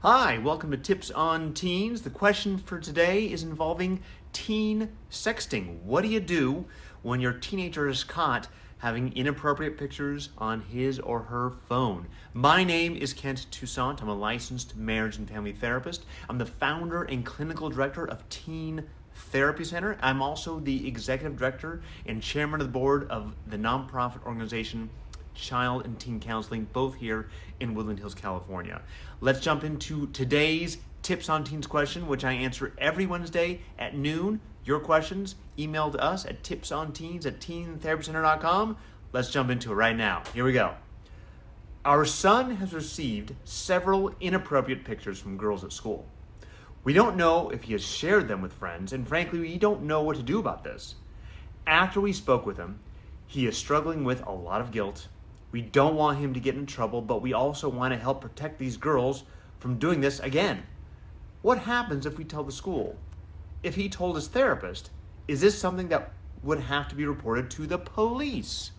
Hi, welcome to Tips on Teens. The question for today is involving teen sexting. What do you do when your teenager is caught having inappropriate pictures on his or her phone? My name is Kent Toussaint. I'm a licensed marriage and family therapist. I'm the founder and clinical director of Teen Therapy Center. I'm also the executive director and chairman of the board of the nonprofit organization Child and Teen Counseling, both here in Woodland Hills, California. Let's jump into today's Tips on Teens question, which I answer every Wednesday at noon. Your questions, email to us at tipsonteens@teentherapycenter.com. Let's jump into it right now. Here we go. Our son has received several inappropriate pictures from girls at school. We don't know if he has shared them with friends, and frankly, we don't know what to do about this. After we spoke with him, he is struggling with a lot of guilt. We don't want him to get in trouble, but we also want to help protect these girls from doing this again. What happens if we tell the school? If he told his therapist, is this something that would have to be reported to the police?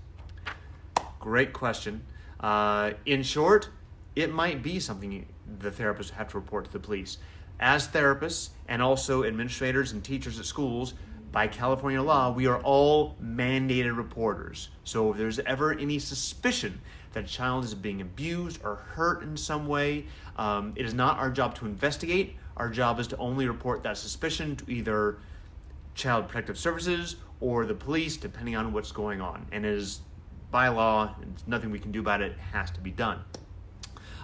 Great question. In short, it might be something the therapist would have to report to the police. As therapists and also administrators and teachers at schools, by California law, we are all mandated reporters. So if there's ever any suspicion that a child is being abused or hurt in some way, it is not our job to investigate. Our job is to only report that suspicion to either Child Protective Services or the police, depending on what's going on. And it is by law, there's nothing we can do about it. It has to be done.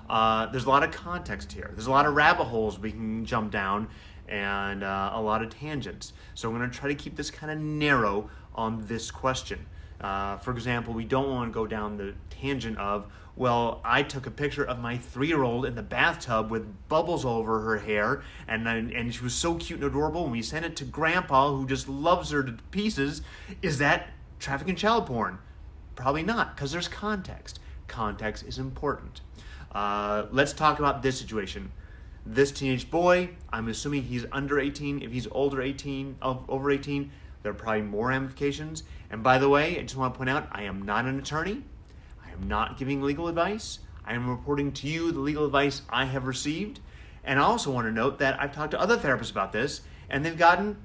There's a lot of context here. There's a lot of rabbit holes we can jump down and a lot of tangents. So I'm going to try to keep this kind of narrow on this question. For example, we don't want to go down the tangent of, well, I took a picture of my 3-year-old in the bathtub with bubbles all over her hair, and she was so cute and adorable, and we sent it to Grandpa, who just loves her to pieces. Is that trafficking child porn? Probably not, because there's context. Context is important. Let's talk about this situation. This teenage boy, I'm assuming he's under 18. If he's over 18, there are probably more ramifications. And by the way, I just want to point out, I am not an attorney. I am not giving legal advice. I am reporting to you the legal advice I have received. And I also want to note that I've talked to other therapists about this, and they've gotten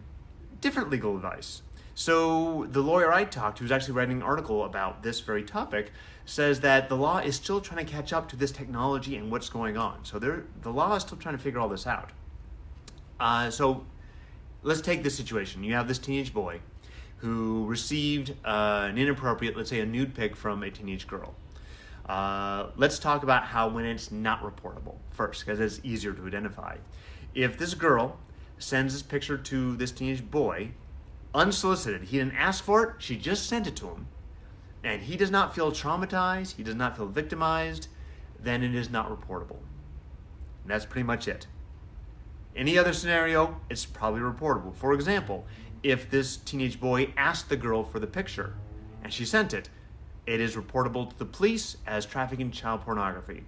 different legal advice. So the lawyer I talked to, who's actually writing an article about this very topic, says that the law is still trying to catch up to this technology and what's going on. So the law is still trying to figure all this out. So let's take this situation. You have this teenage boy who received an inappropriate, let's say a nude pic from a teenage girl. Let's talk about how when it's not reportable first, because it's easier to identify. If this girl sends this picture to this teenage boy, unsolicited, he didn't ask for it, she just sent it to him, and he does not feel traumatized, he does not feel victimized, then it is not reportable. And that's pretty much it. Any other scenario, it's probably reportable. For example, if this teenage boy asked the girl for the picture and she sent it, it is reportable to the police as trafficking child pornography.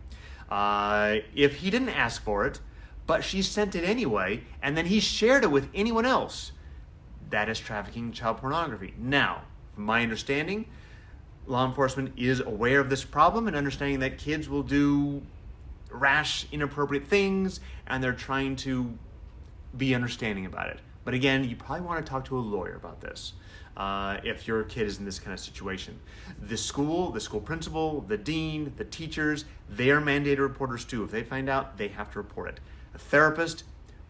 If he didn't ask for it, but she sent it anyway, and then he shared it with anyone else, that is trafficking child pornography. Now, from my understanding, law enforcement is aware of this problem and understanding that kids will do rash, inappropriate things, and they're trying to be understanding about it. But again, you probably want to talk to a lawyer about this if your kid is in this kind of situation. The school principal, the dean, the teachers, they are mandated reporters too. If they find out, they have to report it. A therapist,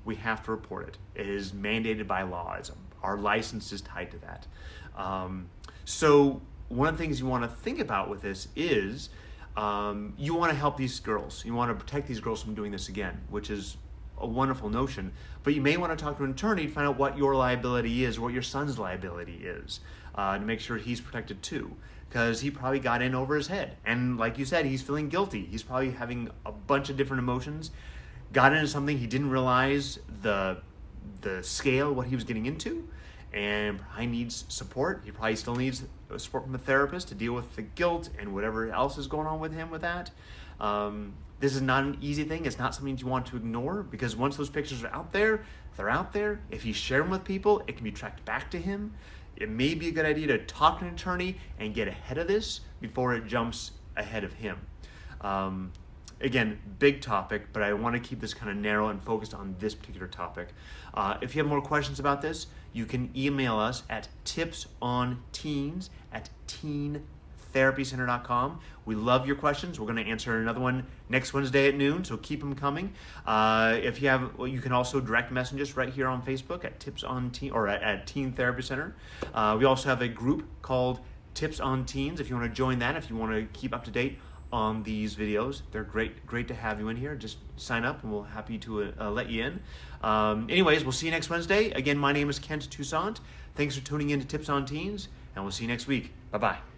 we have to report it. It is mandated by law. Our license is tied to that. So one of the things you want to think about with this is you want to help these girls. You want to protect these girls from doing this again, which is a wonderful notion. But you may want to talk to an attorney to find out what your liability is or what your son's liability is to make sure he's protected too. Because he probably got in over his head. And like you said, he's feeling guilty. He's probably having a bunch of different emotions. Got into something he didn't realize the scale of what he was getting into, and probably needs support. He probably still needs support from a therapist to deal with the guilt and whatever else is going on with him with that. This is not an easy thing. It's not something you want to ignore, because once those pictures are out there, they're out there. If you share them with people, it can be tracked back to him. It may be a good idea to talk to an attorney and get ahead of this before it jumps ahead of him. again, big topic, but I want to keep this kind of narrow and focused on this particular topic. If you have more questions about this, you can email us at tipsonteens@teentherapycenter.com. We love your questions. We're going to answer another one next Wednesday at noon, so keep them coming. If you have, you can also direct message us right here on Facebook at Tips on Teen or at Teen Therapy Center. We also have a group called Tips on Teens. If you want to join that, if you want to keep up to date on these videos, they're great to have you in here. Just sign up and we'll happy to let you in. Anyways, we'll see you next Wednesday. Again, my name is Kent Toussaint. Thanks for tuning in to Tips on Teens, and we'll see you next week. Bye-bye.